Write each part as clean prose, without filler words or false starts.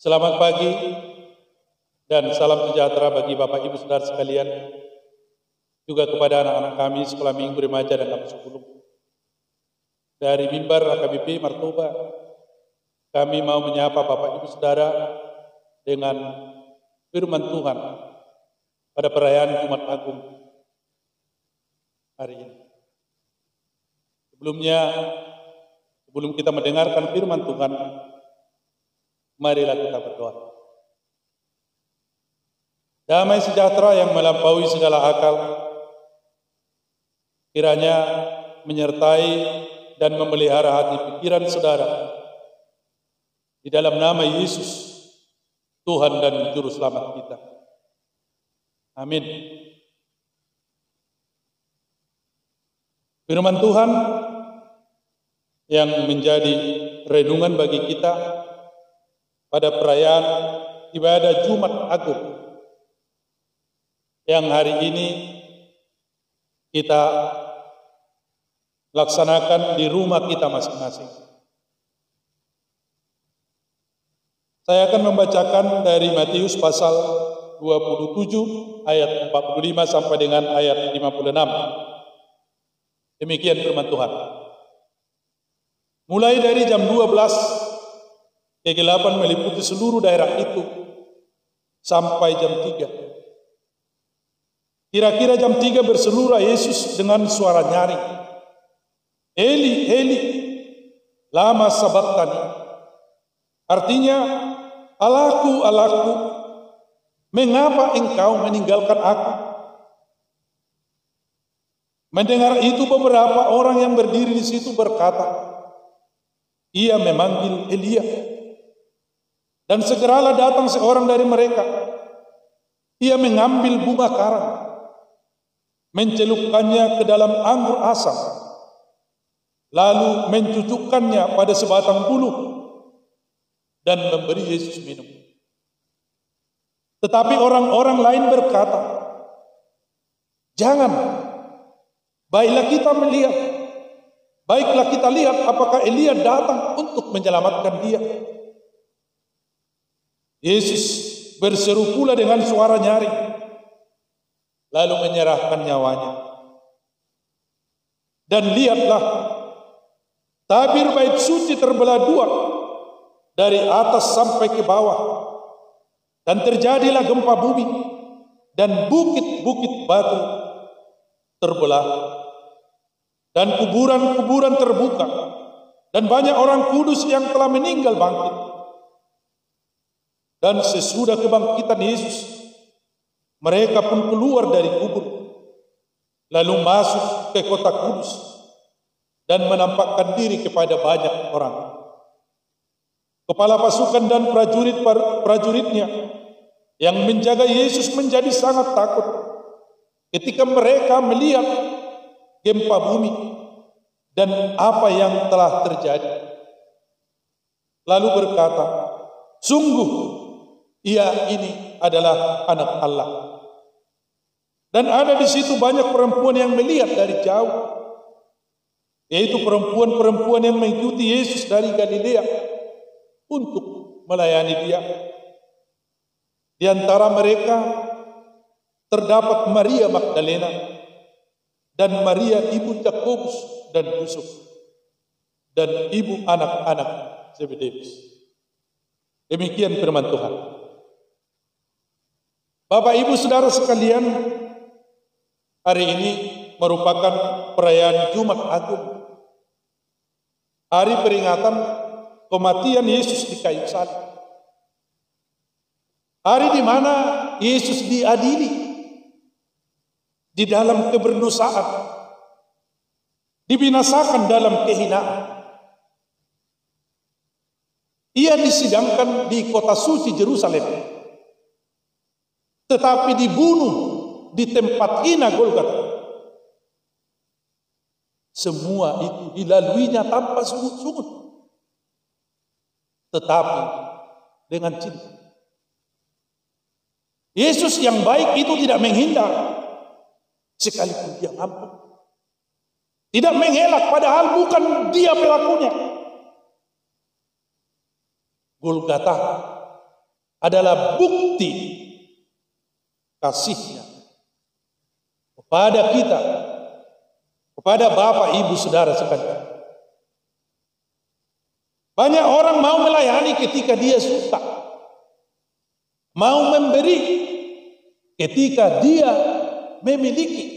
Selamat pagi dan salam sejahtera bagi Bapak Ibu Saudara sekalian, juga kepada anak-anak kami sekolah minggu remaja dan kampus gunung. Dari mimbar AKBP Martoba, kami mau menyapa Bapak Ibu Saudara dengan firman Tuhan pada perayaan Jumat Agung hari ini. Sebelum kita mendengarkan firman Tuhan, marilah kita berdoa. Damai sejahtera yang melampaui segala akal, kiranya menyertai dan memelihara hati pikiran saudara. Di dalam nama Yesus, Tuhan dan Juru Selamat kita. Amin. Firman Tuhan yang menjadi renungan bagi kita pada perayaan ibadah Jumat Agung yang hari ini kita laksanakan di rumah kita masing-masing. Saya akan membacakan dari Matius pasal 27 ayat 45 sampai dengan ayat 56. Demikian firman Tuhan. Mulai dari jam 12, kegelapan meliputi seluruh daerah itu sampai jam 3. Kira-kira jam 3 berseluruh Yesus dengan suara nyaring, Eli, Eli, lama sabachthani. Artinya, Allahku, Allahku, mengapa engkau meninggalkan aku? Mendengar itu beberapa orang yang berdiri di situ berkata, ia memanggil Elia. Dan segeralah datang seorang dari mereka. Ia mengambil bunga karang, mencelupkannya ke dalam anggur asam, lalu mencucukkannya pada sebatang bulu dan memberi Yesus minum. Tetapi orang-orang lain berkata, jangan, baiklah kita lihat apakah Elia datang untuk menyelamatkan dia. Yesus berseru pula dengan suara nyaring, lalu menyerahkan nyawanya. Dan lihatlah, tabir bait suci terbelah dua, dari atas sampai ke bawah. Dan terjadilah gempa bumi, dan bukit-bukit batu terbelah, dan kuburan-kuburan terbuka, dan banyak orang kudus yang telah meninggal bangkit. Dan sesudah kebangkitan Yesus, mereka pun keluar dari kubur, lalu masuk ke kota kudus, dan menampakkan diri kepada banyak orang. Kepala pasukan dan prajuritnya yang menjaga Yesus menjadi sangat takut ketika mereka melihat gempa bumi dan apa yang telah terjadi. Lalu berkata, sungguh ia ini adalah anak Allah. Dan ada di situ banyak perempuan yang melihat dari jauh, yaitu perempuan-perempuan yang mengikuti Yesus dari Galilea untuk melayani dia. Di antara mereka terdapat Maria Magdalena dan Maria ibu Yakobus dan Yusuf dan ibu anak-anak Zebedeus. Demikian firman Tuhan. Bapak Ibu Saudara sekalian, hari ini merupakan perayaan Jumat Agung, hari peringatan kematian Yesus di kayu salib, hari di mana Yesus diadili di dalam keberdosaan, dibinasakan dalam kehinaan. Ia disidangkan di kota suci Yerusalem, tetapi dibunuh di tempat hina Golgota. Semua itu dilaluinya tanpa sungut-sungut, tetapi dengan cinta. Yesus yang baik itu tidak menghindar, sekalipun dia mampu. Tidak mengelak, padahal bukan dia pelakunya. Golgota adalah bukti kasihnya kepada kita, kepada Bapak, Ibu, Saudara sekalian. Banyak orang mau melayani ketika dia suka, mau memberi ketika dia memiliki.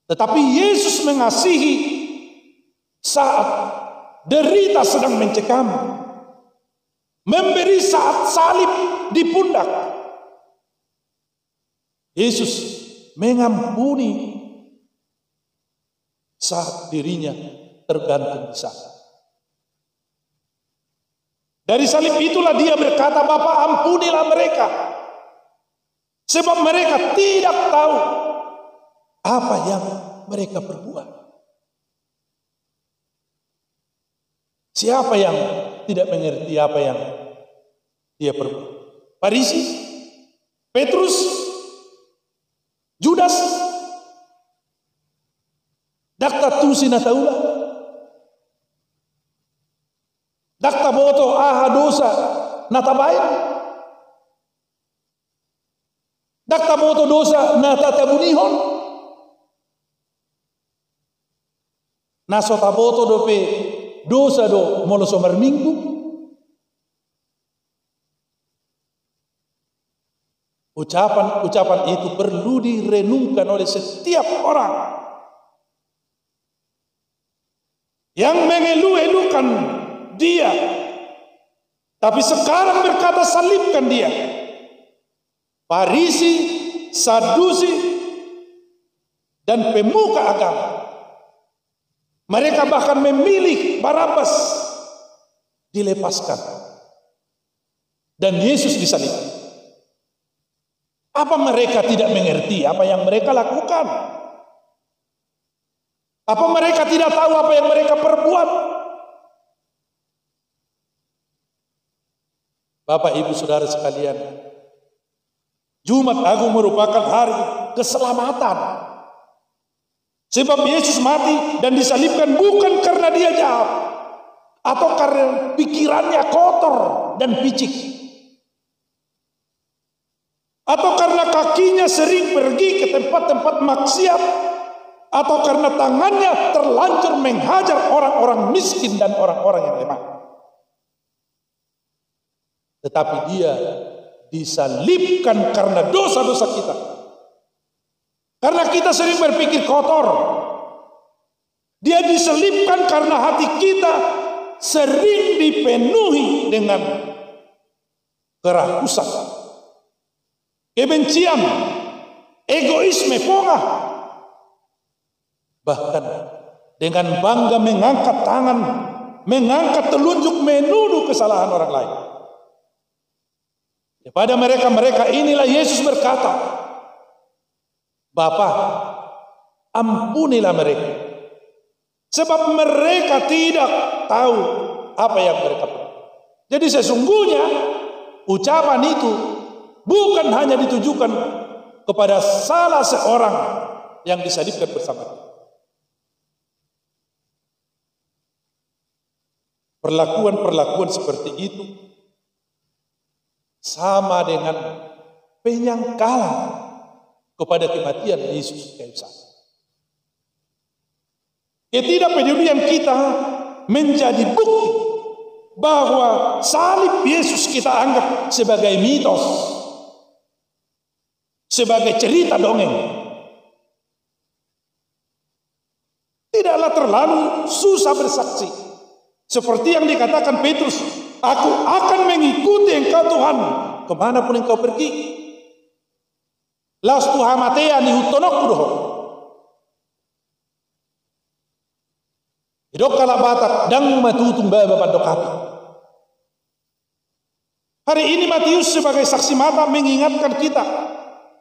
Tetapi Yesus mengasihi saat derita sedang mencekam, memberi saat salib di pundak. Yesus mengampuni saat dirinya tergantung di sana. Dari salib itulah dia berkata, Bapa, ampunilah mereka, sebab mereka tidak tahu apa yang mereka perbuat. Siapa yang tidak mengerti apa yang dia perbuat? Farisi, Petrus, Judas, dakta tusi na taula, dakta boto aha dosa natabayan, dakta boto dosa natatabunihon, naso taboto dope dosa do molo somar minggu. Ucapan-ucapan itu perlu direnungkan oleh setiap orang yang mengeluh-elukan dia, tapi sekarang berkata salibkan dia. Farisi, Sadusi, dan pemuka agama, mereka bahkan memilih Barabas dilepaskan dan Yesus disalibkan. Apa mereka tidak mengerti apa yang mereka lakukan? Apa mereka tidak tahu apa yang mereka perbuat? Bapak, Ibu, Saudara sekalian, Jumat Agung merupakan hari keselamatan. Sebab Yesus mati dan disalibkan bukan karena dia jahat atau karena pikirannya kotor dan picik, atau karena kakinya sering pergi ke tempat-tempat maksiat, atau karena tangannya terlanjur menghajar orang-orang miskin dan orang-orang yang lemah. Tetapi dia disalibkan karena dosa-dosa kita. Karena kita sering berpikir kotor. Dia disalibkan karena hati kita sering dipenuhi dengan kerakusan, kebencian, egoisme, pongah. Bahkan dengan bangga mengangkat tangan, mengangkat telunjuk menuduh kesalahan orang lain. Kepada mereka inilah Yesus berkata, Bapa, ampunilah mereka, sebab mereka tidak tahu apa yang mereka perbuat. Jadi sesungguhnya ucapan itu bukan hanya ditujukan kepada salah seorang yang disalibkan bersama dia. Perlakuan-perlakuan seperti itu sama dengan penyangkalan kepada kematian Yesus kayu salib. Ketidakpedulian kita menjadi bukti bahwa salib Yesus kita anggap sebagai mitos, sebagai cerita dongeng. Tidaklah terlalu susah bersaksi. Seperti yang dikatakan Petrus, aku akan mengikuti engkau Tuhan kemanapun engkau pergi. Lastu hamatea ni hutonok kudoh. Hidok kalak batak dang matutung baba pandokapi. Hari ini Matius sebagai saksi mata mengingatkan kita.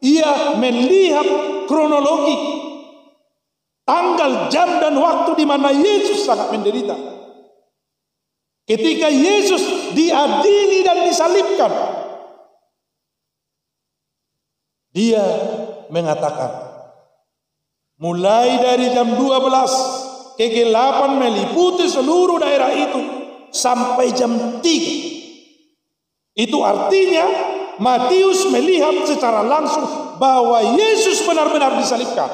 Ia melihat kronologi, tanggal, jam, dan waktu di mana Yesus sangat menderita. Ketika Yesus diadili dan disalibkan, dia mengatakan, mulai dari jam 12 kegelapan meliputi seluruh daerah itu sampai jam 3. Itu artinya Matius melihat secara langsung bahwa Yesus benar-benar disalibkan.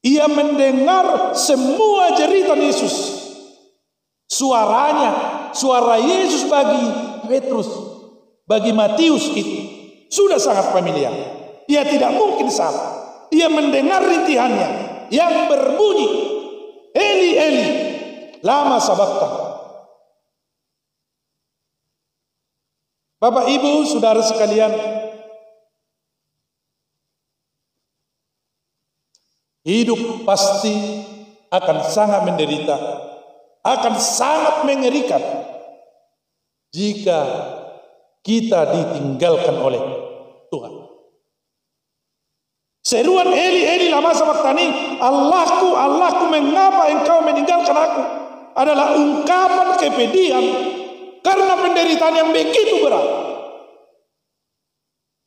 Ia mendengar semua jeritan Yesus. Suara Yesus bagi Petrus, bagi Matius itu sudah sangat familiar. Ia tidak mungkin salah. Ia mendengar rintihannya yang berbunyi, Eli, Eli, lama sabakta. Bapak, Ibu, saudara sekalian, hidup pasti akan sangat menderita, akan sangat mengerikan jika kita ditinggalkan oleh Tuhan. Seruan Eli, Eli, lama sabaktani, Allahku, Allahku, mengapa engkau meninggalkan aku, adalah ungkapan kepedihan karena penderitaan yang begitu berat.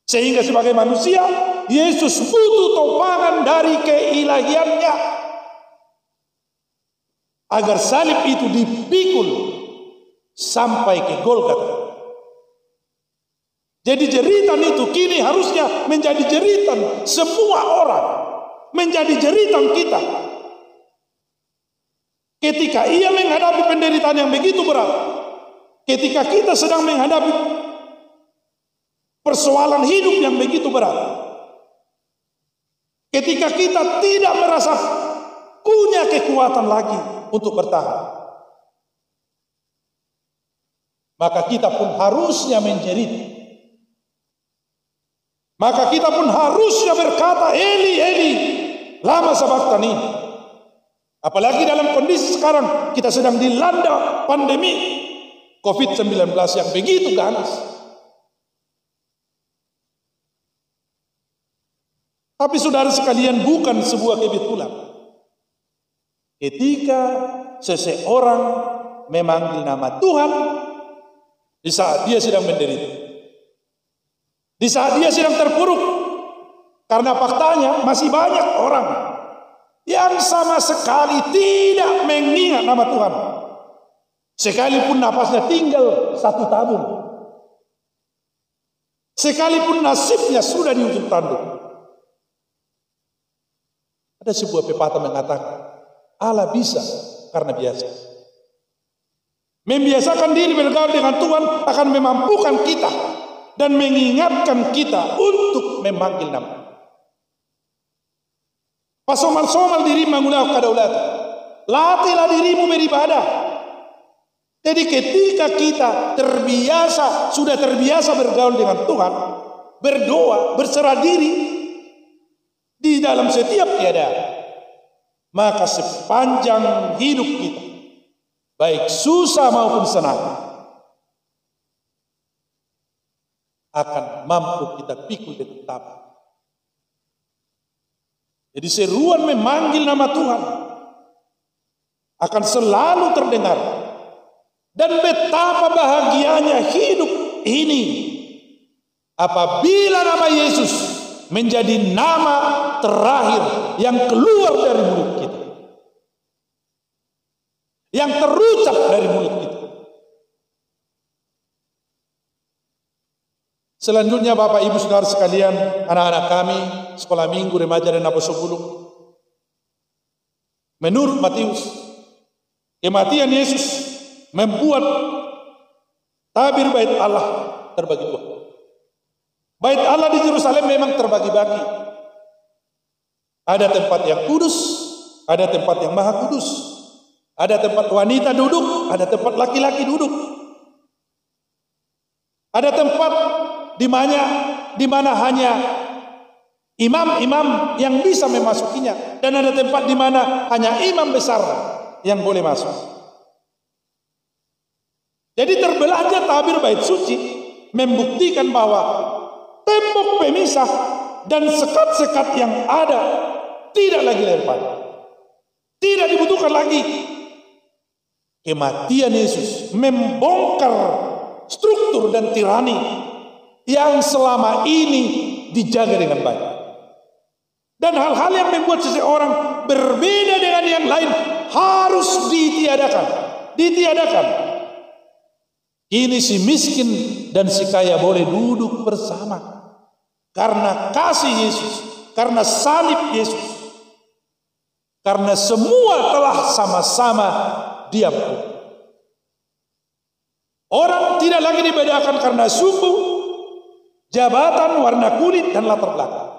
Sehingga sebagai manusia, Yesus butuh topangan dari keilahiannya agar salib itu dipikul sampai ke Golgota. Jadi jeritan itu kini harusnya menjadi jeritan semua orang, menjadi jeritan kita. Ketika ia menghadapi penderitaan yang begitu berat, ketika kita sedang menghadapi persoalan hidup yang begitu berat, ketika kita tidak merasa punya kekuatan lagi untuk bertahan, maka kita pun harusnya menjerit. Maka kita pun harusnya berkata, Eli, Eli, lama sabaktani. Apalagi dalam kondisi sekarang kita sedang dilanda pandemi COVID-19 yang begitu ganas. Tapi saudara sekalian, bukan sebuah kebetulan ketika seseorang memanggil nama Tuhan di saat dia sedang menderita, di saat dia sedang terpuruk. Karena faktanya masih banyak orang yang sama sekali tidak mengingat nama Tuhan, sekalipun napasnya tinggal 1 tabung, sekalipun nasibnya sudah di ujung tanduk. Ada sebuah pepatah mengatakan, Allah bisa karena biasa. Membiasakan diri bergaul dengan Tuhan akan memampukan kita dan mengingatkan kita untuk memanggil nama. Pasomal-somal diri mengulang kadaulat. Latihlah dirimu beribadah. Jadi ketika kita sudah terbiasa bergaul dengan Tuhan, berdoa, berserah diri di dalam setiap keadaan, maka sepanjang hidup kita, baik susah maupun senang, akan mampu kita pikul dengan tabah. Jadi seruan memanggil nama Tuhan akan selalu terdengar. Dan betapa bahagianya hidup ini apabila nama Yesus menjadi nama terakhir yang keluar dari mulut kita, yang terucap dari mulut kita. Selanjutnya Bapak Ibu Saudara sekalian, anak-anak kami sekolah minggu remaja dan apostolus, menurut Matius, kematian Yesus membuat tabir bait Allah terbagi dua. Bait Allah di Yerusalem memang terbagi-bagi. Ada tempat yang kudus, ada tempat yang maha kudus, ada tempat wanita duduk, ada tempat laki-laki duduk, ada tempat di mana hanya imam-imam yang bisa memasukinya, dan ada tempat di mana hanya imam besar yang boleh masuk. Jadi terbelahnya tabir bait suci membuktikan bahwa tembok pemisah dan sekat-sekat yang ada tidak lagi relevan, tidak dibutuhkan lagi. Kematian Yesus membongkar struktur dan tirani yang selama ini dijaga dengan baik. Dan hal-hal yang membuat seseorang berbeda dengan yang lain harus ditiadakan. Kini si miskin dan si kaya boleh duduk bersama karena kasih Yesus, karena salib Yesus, karena semua telah sama-sama diampuni. Orang tidak lagi dibedakan karena suku, jabatan, warna kulit, dan latar belakang.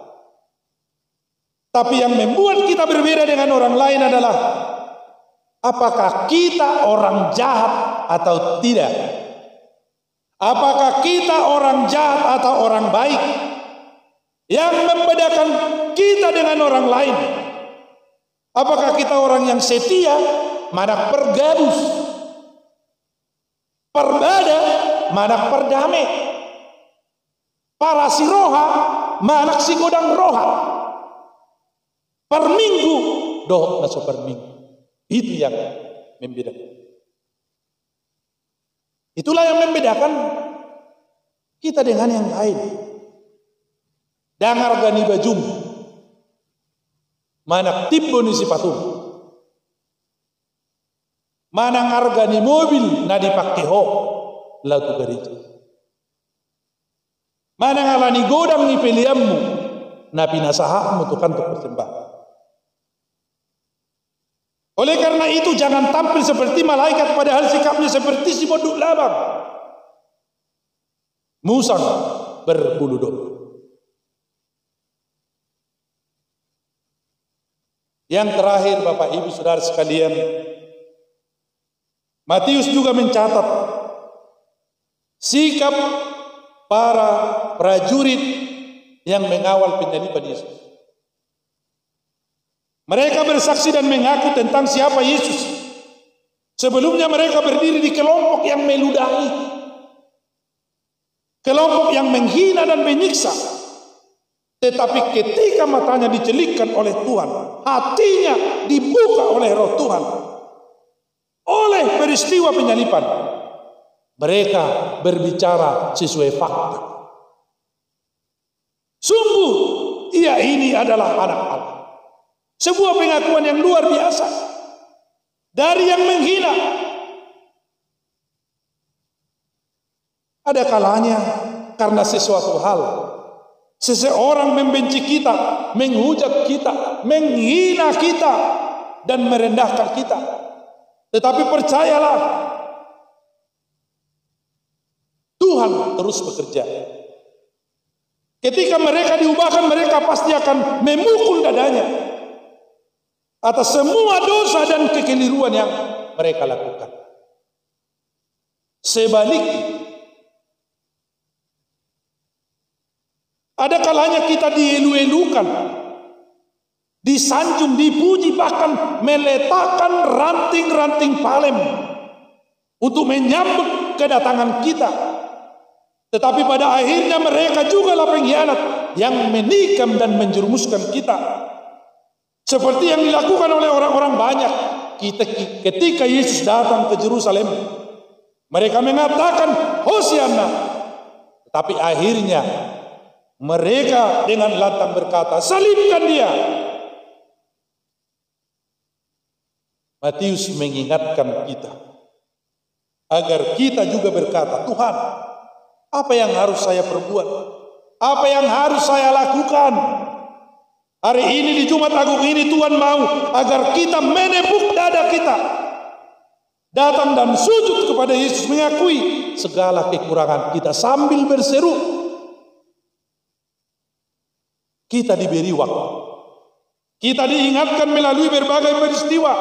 Tapi yang membuat kita berbeda dengan orang lain adalah apakah kita orang jahat atau tidak? Apakah kita orang jahat atau orang baik? Yang membedakan kita dengan orang lain, apakah kita orang yang setia, mana pergabus, perbada, mana perdamai, para siroha, mana si godang roha, per minggu, doh naso per minggu. Itu yang membedakan. Itulah yang membedakan kita dengan yang lain. Dangar gani bajum, mana tibbo ni si patung, mana ngargani mobil na dipakai ho lautu gereja, mana ngalani godang ni pilihanmu na pinasahakmu tukang untuk persembahan. Oleh karena itu jangan tampil seperti malaikat padahal sikapnya seperti si boduk labang, musang berbulu domba. Yang terakhir Bapak Ibu Saudara sekalian, Matius juga mencatat sikap para prajurit yang mengawal penyaliban Yesus. Mereka bersaksi dan mengaku tentang siapa Yesus. Sebelumnya mereka berdiri di kelompok yang meludahi, kelompok yang menghina dan menyiksa. Tetapi ketika matanya dicelikkan oleh Tuhan, hatinya dibuka oleh Roh Tuhan, oleh peristiwa penyaliban, mereka berbicara sesuai fakta. Sungguh, ia ini adalah anak Allah. Sebuah pengakuan yang luar biasa dari yang menghina. Ada kalanya karena sesuatu hal, seseorang membenci kita, menghujat kita, menghina kita, dan merendahkan kita. Tetapi percayalah, Tuhan terus bekerja. Ketika mereka diubahkan, mereka pasti akan memukul dadanya atas semua dosa dan kekeliruan yang mereka lakukan. Sebaliknya, ada kalanya kita dielu-elukan, disanjung, dipuji, bahkan meletakkan ranting-ranting palem untuk menyambut kedatangan kita. Tetapi pada akhirnya mereka juga lah pengkhianat yang menikam dan menjerumuskan kita. Seperti yang dilakukan oleh orang-orang banyak ketika Yesus datang ke Yerusalem. Mereka mengatakan Hosianna, tetapi akhirnya mereka dengan lantang berkata, salibkan dia. Matius mengingatkan kita agar kita juga berkata, Tuhan, apa yang harus saya perbuat? Apa yang harus saya lakukan? Hari ini di Jumat Agung ini Tuhan mau agar kita menepuk dada kita, datang dan sujud kepada Yesus, mengakui segala kekurangan kita sambil berseru. Kita diberi waktu, kita diingatkan melalui berbagai peristiwa,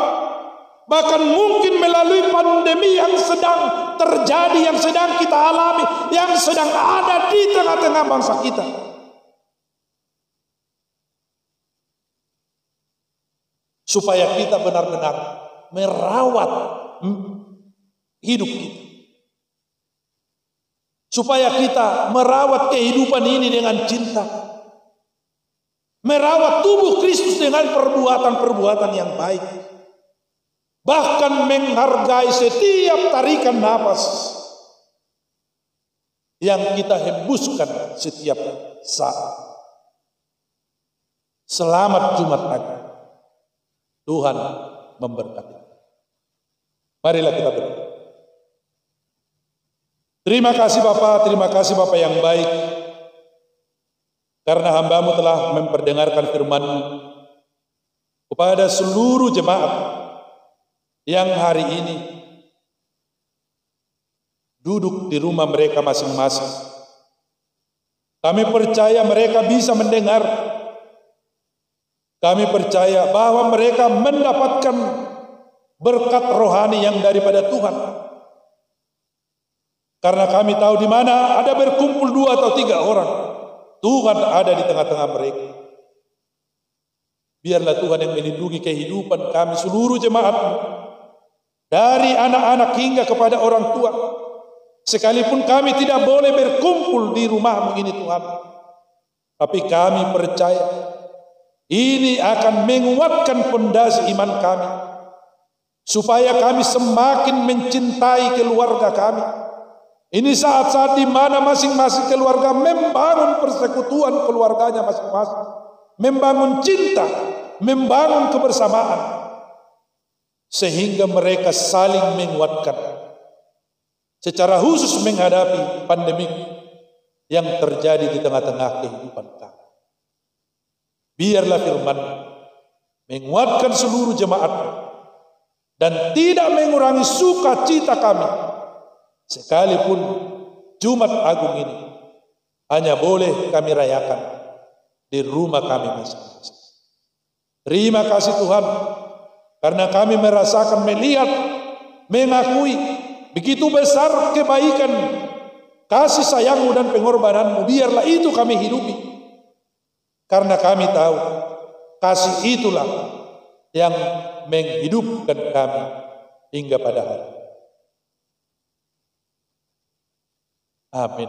bahkan mungkin melalui pandemi yang sedang terjadi, yang sedang kita alami, yang sedang ada di tengah-tengah bangsa kita. Supaya kita benar-benar merawat hidup kita. Supaya kita merawat kehidupan ini dengan cinta. Merawat tubuh Kristus dengan perbuatan-perbuatan yang baik. Bahkan menghargai setiap tarikan napas yang kita hembuskan setiap saat. Selamat Jumat Agung. Tuhan memberkati. Marilah kita berdoa. Terima kasih Bapa yang baik, karena hamba-Mu telah memperdengarkan firman-Mu kepada seluruh jemaat yang hari ini duduk di rumah mereka masing-masing. Kami percaya mereka bisa mendengar. Kami percaya bahwa mereka mendapatkan berkat rohani yang daripada Tuhan. Karena kami tahu di mana ada berkumpul 2 atau 3 orang, Tuhan ada di tengah-tengah mereka. Biarlah Tuhan yang melindungi kehidupan kami seluruh jemaat, dari anak-anak hingga kepada orang tua. Sekalipun kami tidak boleh berkumpul di rumah-Mu ini Tuhan, tapi kami percaya ini akan menguatkan pondasi iman kami, supaya kami semakin mencintai keluarga kami. Ini saat-saat di mana masing-masing keluarga membangun persekutuan keluarganya masing-masing, membangun cinta, membangun kebersamaan, sehingga mereka saling menguatkan, secara khusus menghadapi pandemi yang terjadi di tengah-tengah kehidupan kami. Biarlah firman menguatkan seluruh jemaat dan tidak mengurangi sukacita kami, sekalipun Jumat Agung ini hanya boleh kami rayakan di rumah kami masing-masing. Terima kasih Tuhan, karena kami merasakan, melihat, mengakui begitu besar kebaikan, kasih sayang-Mu dan pengorbanan-Mu. Biarlah itu kami hidupi, karena kami tahu kasih itulah yang menghidupkan kami hingga pada hari. Amin.